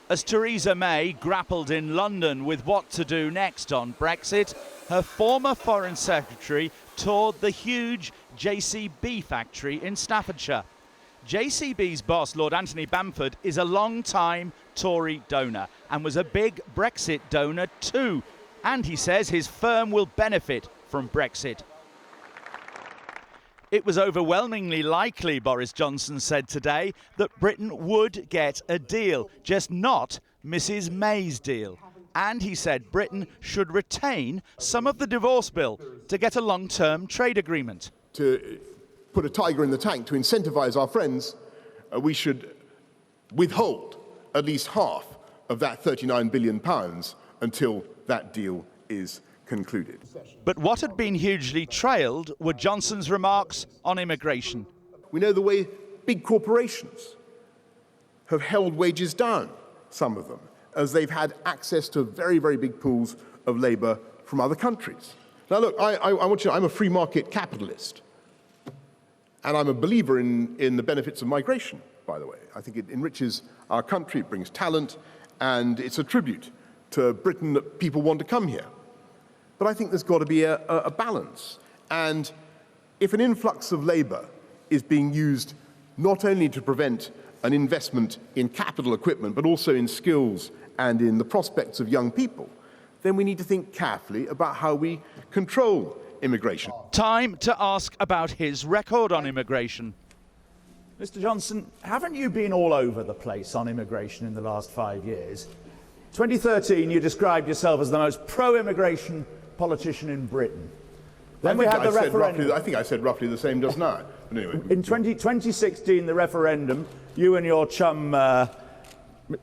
As Theresa May grappled in London with what to do next on Brexit, her former Foreign Secretary toured the huge JCB factory in Staffordshire. JCB's boss, Lord Anthony Bamford, is a long-time Tory donor and was a big Brexit donor too. And he says his firm will benefit from Brexit. It was overwhelmingly likely, Boris Johnson said today, that Britain would get a deal, just not Mrs May's deal. And he said Britain should retain some of the divorce bill to get a long-term trade agreement. To put a tiger in the tank, to incentivise our friends, we should withhold at least half of that £39 billion until that deal is concluded. But what had been hugely trailed were Johnson's remarks on immigration. We know the way big corporations have held wages down, some of them, as they've had access to very, very big pools of labour from other countries. Now look, I want you to know, I'm a free market capitalist, and I'm a believer in the benefits of migration, by the way. I think it enriches our country, it brings talent, and it's a tribute to Britain that people want to come here. But I think there's got to be a balance. And if an influx of labour is being used not only to prevent an investment in capital equipment, but also in skills and in the prospects of young people, then we need to think carefully about how we control immigration. Time to ask about his record on immigration. Mr Johnson, haven't you been all over the place on immigration in the last 5 years? 2013, you described yourself as the most pro-immigration politician in Britain. Then we had the referendum. I think I said roughly the same just now. But anyway. In 2016, the referendum, you and your chum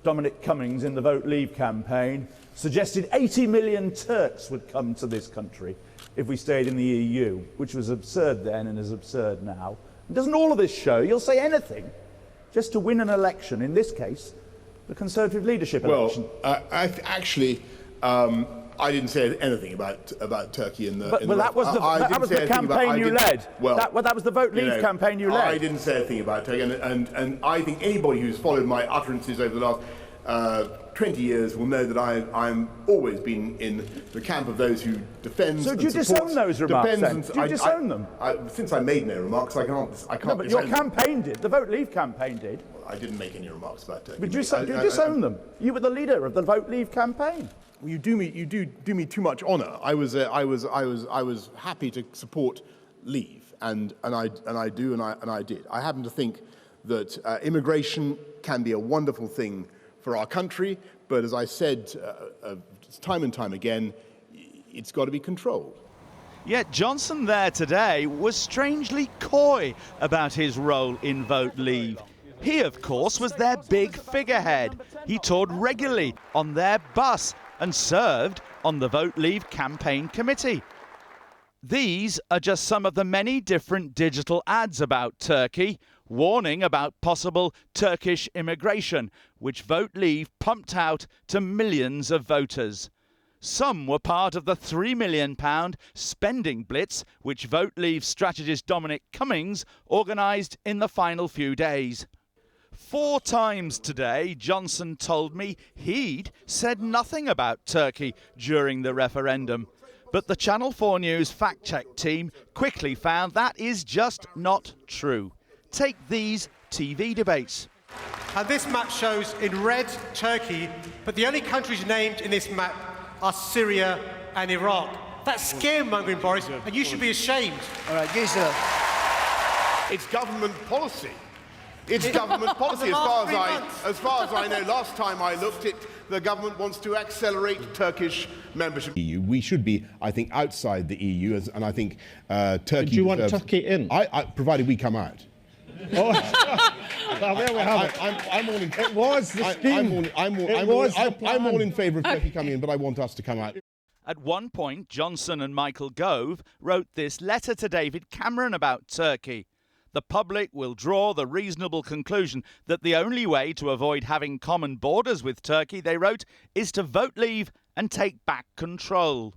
Dominic Cummings in the Vote Leave campaign suggested 80 million Turks would come to this country if we stayed in the EU, which was absurd then and is absurd now. Doesn't all of this show you'll say anything just to win an election, in this case, the Conservative leadership election? Well, I didn't say anything about Turkey in the. But that was the campaign you led. That was the Vote Leave campaign you led. I didn't say anything about Turkey, and I think anybody who's followed my utterances over the last 20 years will know that I'm always been in the camp of those who defend. So do you disown those remarks? Do you disown them? Since I made no remarks, I can't. No, but your campaign did. The Vote Leave campaign did. Well, I didn't make any remarks about Turkey. But do you disown them? You were the leader of the Vote Leave campaign. Well, you do me too much honour. I was happy to support Leave, and I did. I happen to think that immigration can be a wonderful thing for our country, but as I said time and time again, it's got to be controlled. Yet Johnson there today was strangely coy about his role in Vote Leave. He, of course, was their big figurehead. He toured regularly on their bus and served on the Vote Leave campaign committee. These are just some of the many different digital ads about Turkey, warning about possible Turkish immigration, which Vote Leave pumped out to millions of voters. Some were part of the £3 million spending blitz which Vote Leave strategist Dominic Cummings organised in the final few days. 4 times today, Johnson told me he'd said nothing about Turkey during the referendum. But the Channel 4 News fact-check team quickly found that is just not true. Take these TV debates. And this map shows in red Turkey, but the only countries named in this map are Syria and Iraq. That's scaremongering, Boris, and you should be ashamed. All right, Gisa. It's government policy. It's government policy. As far as I know, last time I looked, the government wants to accelerate Turkish membership. We should be, I think, outside the EU, and I think Turkey. Do you want Turkey in? Provided we come out. Oh, well, there we have it. I'm all in. It was the scheme. I'm all in favour of Turkey coming in, but I want us to come out. At one point, Johnson and Michael Gove wrote this letter to David Cameron about Turkey. The public will draw the reasonable conclusion that the only way to avoid having common borders with Turkey, they wrote, is to vote leave and take back control.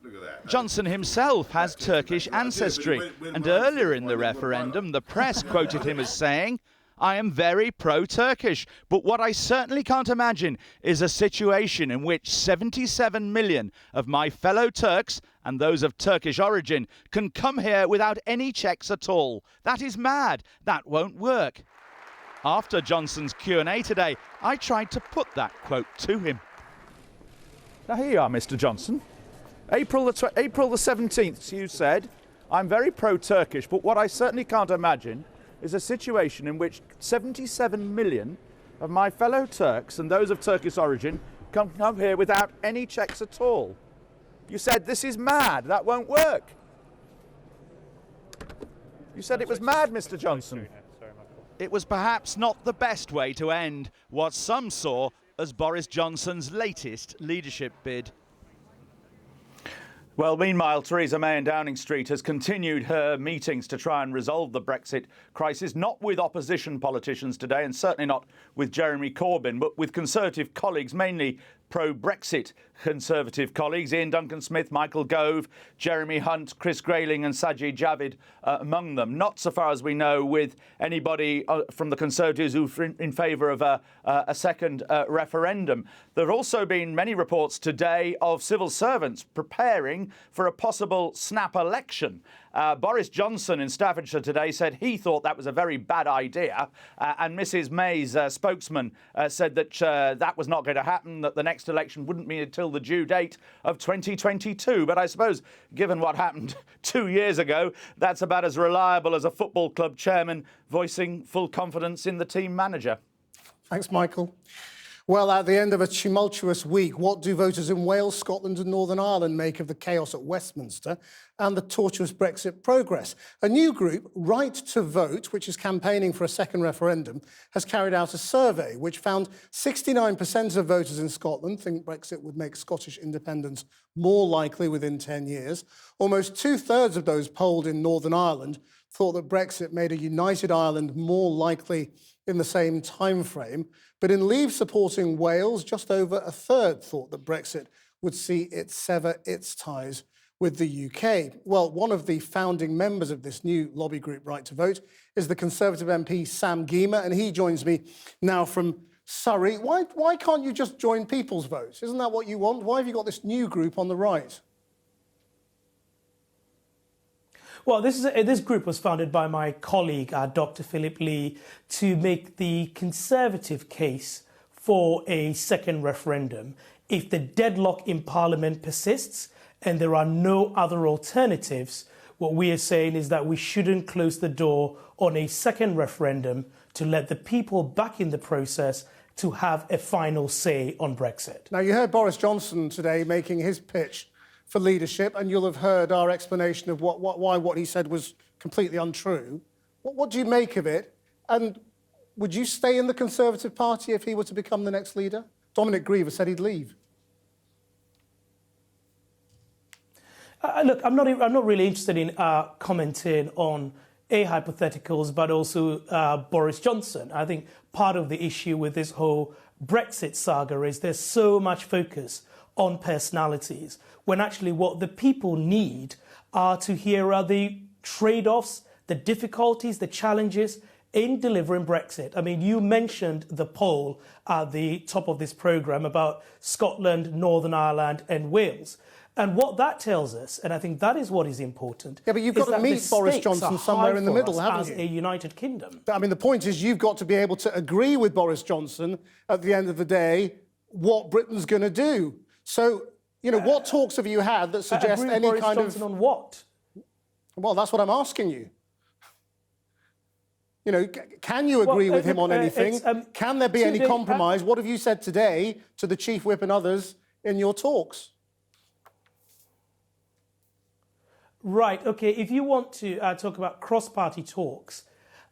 Look at that. Johnson himself has Turkish ancestry, and earlier in the referendum, the press quoted him as saying, I am very pro-Turkish, but what I certainly can't imagine is a situation in which 77 million of my fellow Turks and those of Turkish origin can come here without any checks at all. That is mad. That won't work. After Johnson's Q&A today, I tried to put that quote to him. Now here you are, Mr. Johnson. April the 17th, you said, I'm very pro-Turkish, but what I certainly can't imagine is a situation in which 77 million of my fellow Turks and those of Turkish origin come here without any checks at all. You said this is mad, that won't work. You said it was mad, Mr. Johnson. It was perhaps not the best way to end what some saw as Boris Johnson's latest leadership bid. Well, meanwhile, Theresa May in Downing Street has continued her meetings to try and resolve the Brexit crisis, not with opposition politicians today, and certainly not with Jeremy Corbyn, but with Conservative colleagues, mainly pro-Brexit Conservative colleagues, Ian Duncan-Smith, Michael Gove, Jeremy Hunt, Chris Grayling and Sajid Javid among them. Not so far as we know with anybody from the Conservatives who are in favour of a second referendum. There have also been many reports today of civil servants preparing for a possible snap election. Boris Johnson in Staffordshire today said he thought that was a very bad idea, and Mrs May's spokesman said that that was not going to happen, that the next election wouldn't be until the due date of 2022. But I suppose, given what happened 2 years ago, that's about as reliable as a football club chairman voicing full confidence in the team manager. Thanks, Michael. Well, at the end of a tumultuous week, what do voters in Wales, Scotland and Northern Ireland make of the chaos at Westminster and the tortuous Brexit progress? A new group, Right to Vote, which is campaigning for a second referendum, has carried out a survey which found 69% of voters in Scotland think Brexit would make Scottish independence more likely within 10 years. Almost two-thirds of those polled in Northern Ireland thought that Brexit made a united Ireland more likely in the same time frame. But in Leave supporting Wales, just over a third thought that Brexit would see it sever its ties with the UK. Well, one of the founding members of this new lobby group, Right to Vote, is the Conservative MP Sam Gyimah, and he joins me now from Surrey. Why can't you just join people's votes? Isn't that what you want? Why have you got this new group on the right? Well, this group was founded by my colleague, Dr. Philip Lee, to make the Conservative case for a second referendum. If the deadlock in Parliament persists and there are no other alternatives, what we are saying is that we shouldn't close the door on a second referendum to let the people back in the process to have a final say on Brexit. Now, you heard Boris Johnson today making his pitch for leadership, and you'll have heard our explanation of why what he said was completely untrue. What do you make of it? And would you stay in the Conservative Party if he were to become the next leader? Dominic Griever said he'd leave. Look, I'm not really interested in commenting on hypotheticals, but also Boris Johnson. I think part of the issue with this whole Brexit saga is there's so much focus on personalities, when actually what the people need are to hear the trade-offs, the difficulties, the challenges in delivering Brexit. I mean, you mentioned the poll at the top of this programme about Scotland, Northern Ireland and Wales. And what that tells us, and I think that is what is important... Yeah, but you've got to meet Boris Johnson somewhere in the middle, haven't you? As a united kingdom. I mean, the point is you've got to be able to agree with Boris Johnson at the end of the day what Britain's going to do. So, you know, what talks have you had that suggest any Boris kind Johnson of... on what? Well, that's what I'm asking you. You know, can you agree with him on anything? Can there be any compromise? What have you said today to the Chief Whip and others in your talks? Right, OK, if you want to talk about cross-party talks,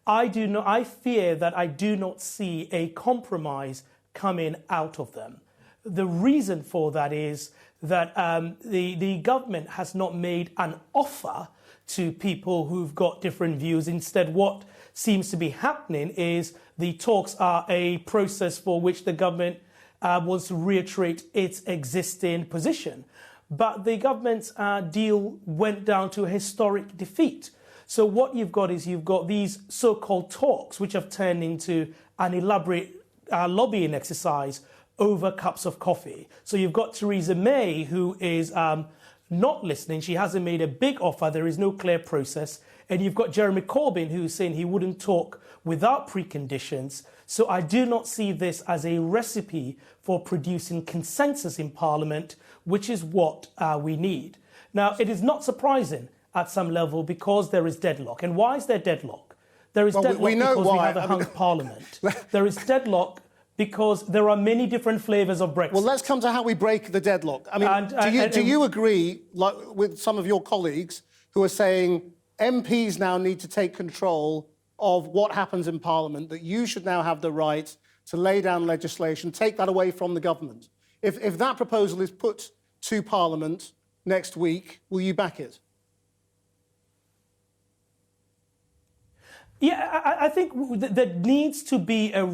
I fear that I do not see a compromise coming out of them. The reason for that is that the government has not made an offer to people who've got different views. Instead, what seems to be happening is the talks are a process for which the government wants to reiterate its existing position. But the government's deal went down to a historic defeat. So what you've got is you've got these so-called talks, which have turned into an elaborate lobbying exercise over cups of coffee. So you've got Theresa May, who is not listening. She hasn't made a big offer. There is no clear process. And you've got Jeremy Corbyn, who's saying he wouldn't talk without preconditions. So I do not see this as a recipe for producing consensus in Parliament, which is what we need. Now, it is not surprising at some level because there is deadlock. And why is there deadlock? There is deadlock because we have a hung Parliament. There is deadlock because there are many different flavours of Brexit. Well, let's come to how we break the deadlock. I mean, do you agree, like, with some of your colleagues who are saying MPs now need to take control of what happens in Parliament, that you should now have the right to lay down legislation, take that away from the government? If that proposal is put to Parliament next week, will you back it? Yeah, I think there needs to be a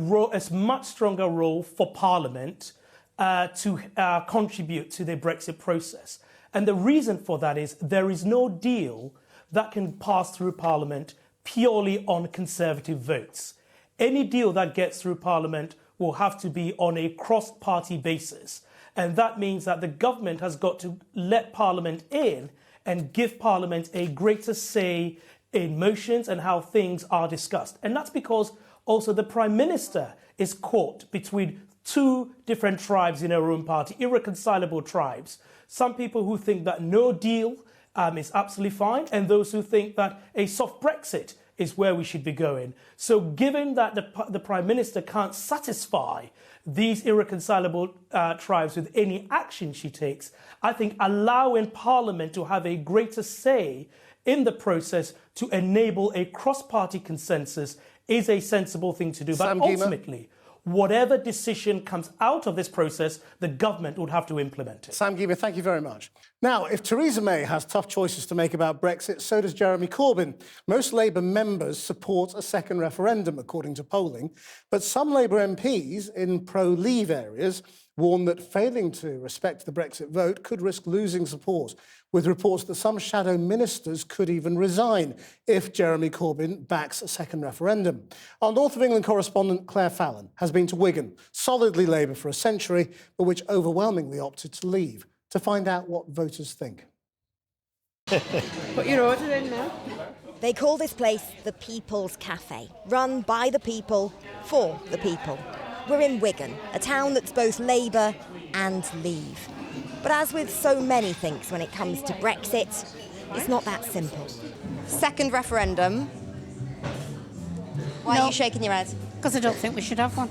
much stronger role for Parliament to contribute to the Brexit process. And the reason for that is there is no deal that can pass through Parliament purely on Conservative votes. Any deal that gets through Parliament will have to be on a cross-party basis. And that means that the government has got to let Parliament in and give Parliament a greater say in motions and how things are discussed. And that's because also the Prime Minister is caught between two different tribes in her own party, irreconcilable tribes. Some people who think that no deal is absolutely fine, and those who think that a soft Brexit is where we should be going. So given that the Prime Minister can't satisfy these irreconcilable tribes with any action she takes, I think allowing Parliament to have a greater say in the process to enable a cross-party consensus is a sensible thing to do. But ultimately, whatever decision comes out of this process, the government would have to implement it. Sam Gyimah, thank you very much. Now, if Theresa May has tough choices to make about Brexit, so does Jeremy Corbyn. Most Labour members support a second referendum, according to polling, but some Labour MPs in pro-leave areas warn that failing to respect the Brexit vote could risk losing support, with reports that some shadow ministers could even resign if Jeremy Corbyn backs a second referendum. Our North of England correspondent Claire Fallon has been to Wigan, solidly Labour for a century, but which overwhelmingly opted to leave, to find out what voters think. Put your order in now. They call this place the People's Cafe, run by the people, for the people. We're in Wigan, a town that's both Labour and Leave. But as with so many things when it comes to Brexit, it's not that simple. Second referendum. Why are you shaking your head? Because I don't think we should have one.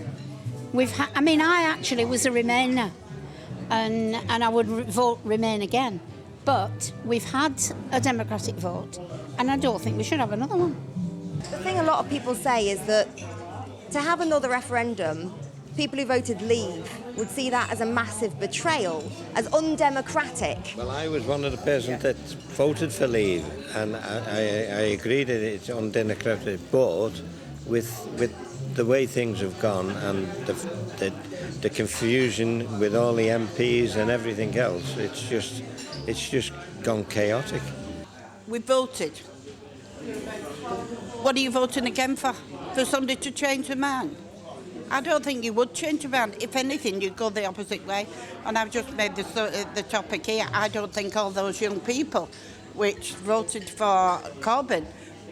I actually was a Remainer, and I would vote Remain again. But we've had a democratic vote, and I don't think we should have another one. The thing a lot of people say is that to have another referendum, people who voted Leave would see that as a massive betrayal, as undemocratic. Well, I was one of the persons that voted for Leave, and I agree that it's undemocratic, but with the way things have gone and the confusion with all the MPs and everything else, it's just gone chaotic. We voted. What are you voting again for? For somebody to change their mind? I don't think you would change your mind. If anything, you'd go the opposite way. And I've just made the topic here. I don't think all those young people which voted for Corbyn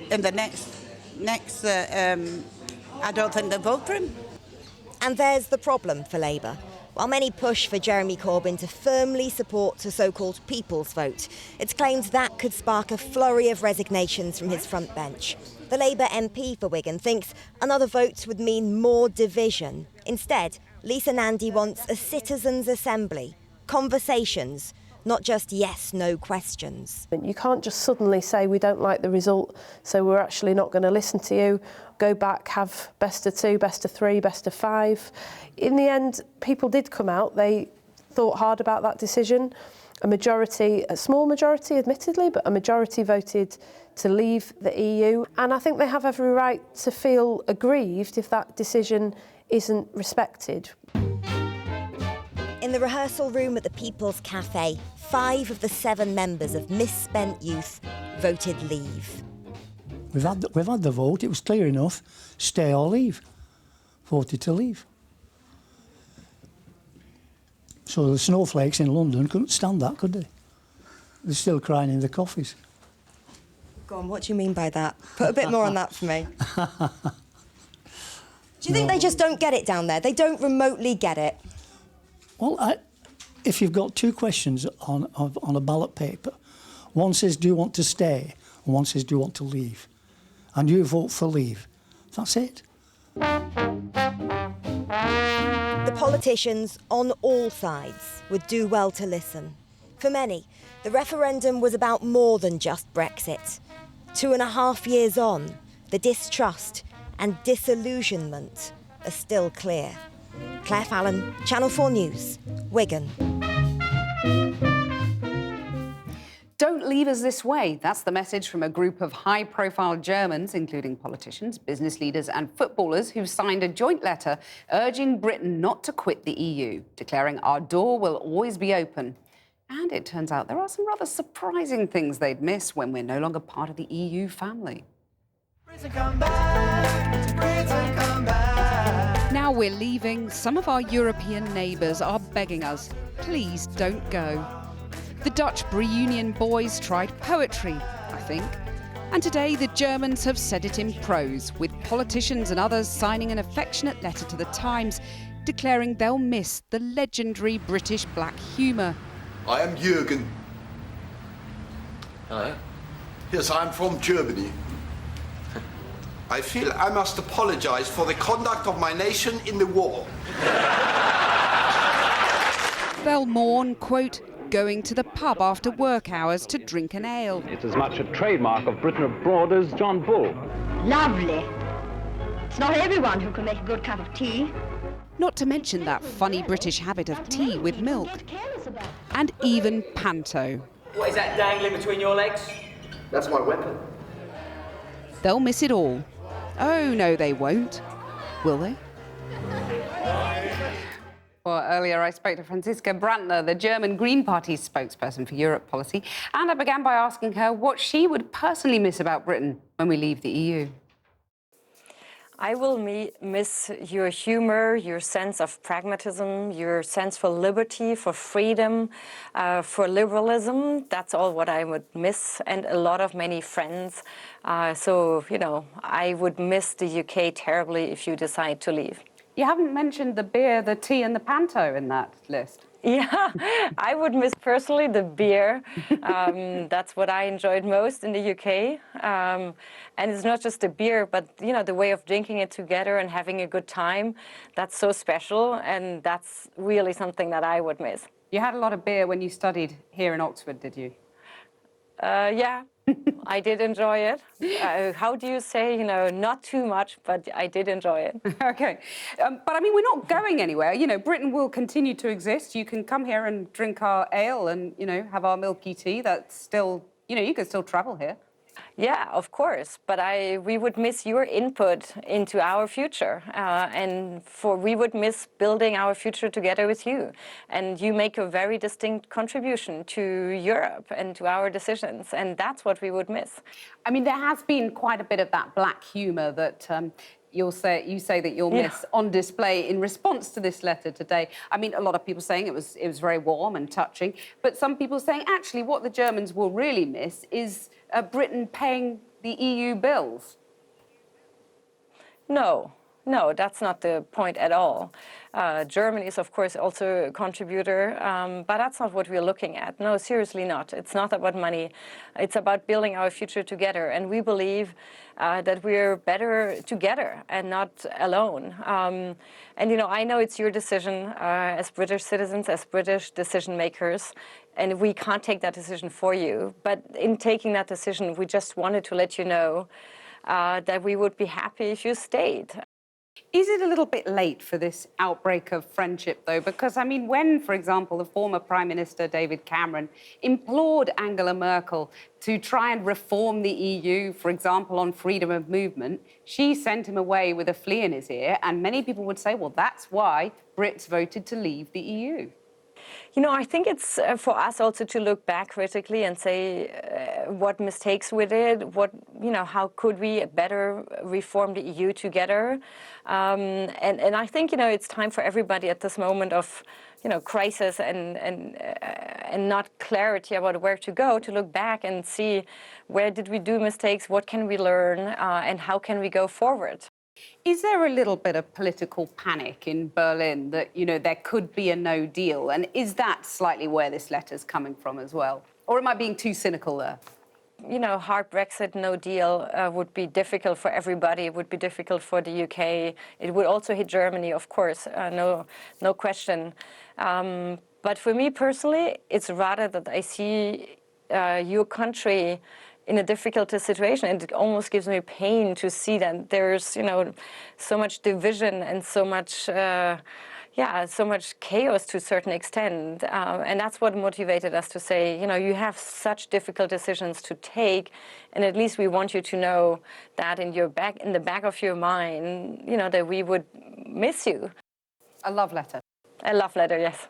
in the next I don't think they'll vote for him. And there's the problem for Labour. While many push for Jeremy Corbyn to firmly support a so-called people's vote, it's claimed that could spark a flurry of resignations from his front bench. The Labour MP for Wigan thinks another vote would mean more division. Instead, Lisa Nandy wants a citizens' assembly, conversations, not just yes-no questions. You can't just suddenly say we don't like the result, so we're actually not going to listen to you. Go back, have best of 2, best of 3, best of 5. In the end, people did come out. They thought hard about that decision. A small majority, admittedly, but a majority voted to leave the EU. And I think they have every right to feel aggrieved if that decision isn't respected. In the rehearsal room at the People's Cafe, 5 of the 7 members of Misspent Youth voted Leave. We've had the vote. It was clear enough. Stay or leave. Voted to leave. So the snowflakes in London couldn't stand that, could they? They're still crying in the coffees. Go on, what do you mean by that? Put a bit more on that for me. Do you think they just don't get it down there? They don't remotely get it? Well, if you've got two questions on a ballot paper, one says, do you want to stay? And one says, do you want to leave? And you vote for leave. That's it. The politicians on all sides would do well to listen. For many, the referendum was about more than just Brexit. 2.5 years on, the distrust and disillusionment are still clear. Claire Fallon, Channel 4 News, Wigan. Don't leave us this way. That's the message from a group of high-profile Germans, including politicians, business leaders and footballers, who've signed a joint letter urging Britain not to quit the EU, declaring our door will always be open. And it turns out there are some rather surprising things they'd miss when we're no longer part of the EU family. Britain, come back. Britain, come back. Now we're leaving, some of our European neighbours are begging us, please don't go. The Dutch Reunion boys tried poetry, I think. And today the Germans have said it in prose, with politicians and others signing an affectionate letter to the Times, declaring they'll miss the legendary British black humour. I am Jürgen. Hello. Yes, I'm from Germany. I feel I must apologize for the conduct of my nation in the war. They'll mourn, quote, going to the pub after work hours to drink an ale. It's as much a trademark of Britain abroad as John Bull. Lovely. It's not everyone who can make a good cup of tea. Not to mention that funny British habit of tea with milk. And even panto. What is that dangling between your legs? That's my weapon. They'll miss it all. Oh, no, they won't. Will they? Well, earlier I spoke to Franziska Brandner, the German Green Party's spokesperson for Europe policy, and I began by asking her what she would personally miss about Britain when we leave the EU. I will miss your humor, your sense of pragmatism, your sense for liberty, for freedom, for liberalism. That's all what I would miss, and a lot of many friends. So, you know, I would miss the UK terribly if you decide to leave. You haven't mentioned the beer, the tea and the panto in that list. Yeah, I would miss personally the beer. That's what I enjoyed most in the UK. And it's not just the beer, but, you know, the way of drinking it together and having a good time. That's so special, and that's really something that I would miss. You had a lot of beer when you studied here in Oxford, did you? Yeah, I did enjoy it. How do you say, you know, not too much, but I did enjoy it. OK. But, I mean, we're not going anywhere. You know, Britain will continue to exist. You can come here and drink our ale and, you know, have our milky tea. That's still, you know, you can still travel here. Yeah, of course, but we would miss your input into our future, and we would miss building our future together with you. And you make a very distinct contribution to Europe and to our decisions, and that's what we would miss. I mean, there has been quite a bit of that black humour that you say that you'll miss on display in response to this letter today. I mean, a lot of people saying it was very warm and touching, but some people saying actually what the Germans will really miss is Britain paying the EU bills. No, that's not the point at all. Germany is, of course, also a contributor, but that's not what we're looking at. No, seriously not. It's not about money. It's about building our future together. And we believe that we're better together and not alone. And, you know, I know it's your decision as British citizens, as British decision makers, and we can't take that decision for you. But in taking that decision, we just wanted to let you know that we would be happy if you stayed. Is it a little bit late for this outbreak of friendship, though? Because, I mean, when, for example, the former Prime Minister David Cameron implored Angela Merkel to try and reform the EU, for example, on freedom of movement, she sent him away with a flea in his ear, and many people would say, well, that's why Brits voted to leave the EU. You know, I think it's for us also to look back critically and say what mistakes we did, how could we better reform the EU together. And I think, it's time for everybody at this moment of, crisis and not clarity about where to go, to look back and see where did we do mistakes, what can we learn, and how can we go forward. Is there a little bit of political panic in Berlin that, there could be a no deal? And is that slightly where this letter's coming from as well? Or am I being too cynical there? Hard Brexit, no deal would be difficult for everybody. It would be difficult for the UK. It would also hit Germany, of course, no question. But for me personally, it's rather that I see your country in a difficult situation, and it almost gives me pain to see that there's, so much division and so much, so much chaos to a certain extent. And that's what motivated us to say, you have such difficult decisions to take, and at least we want you to know that in the back of your mind, that we would miss you. A love letter. A love letter, yes.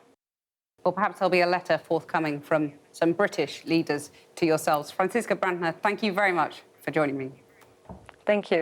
Or perhaps there'll be a letter forthcoming from some British leaders to yourselves. Franziska Brandner, thank you very much for joining me. Thank you.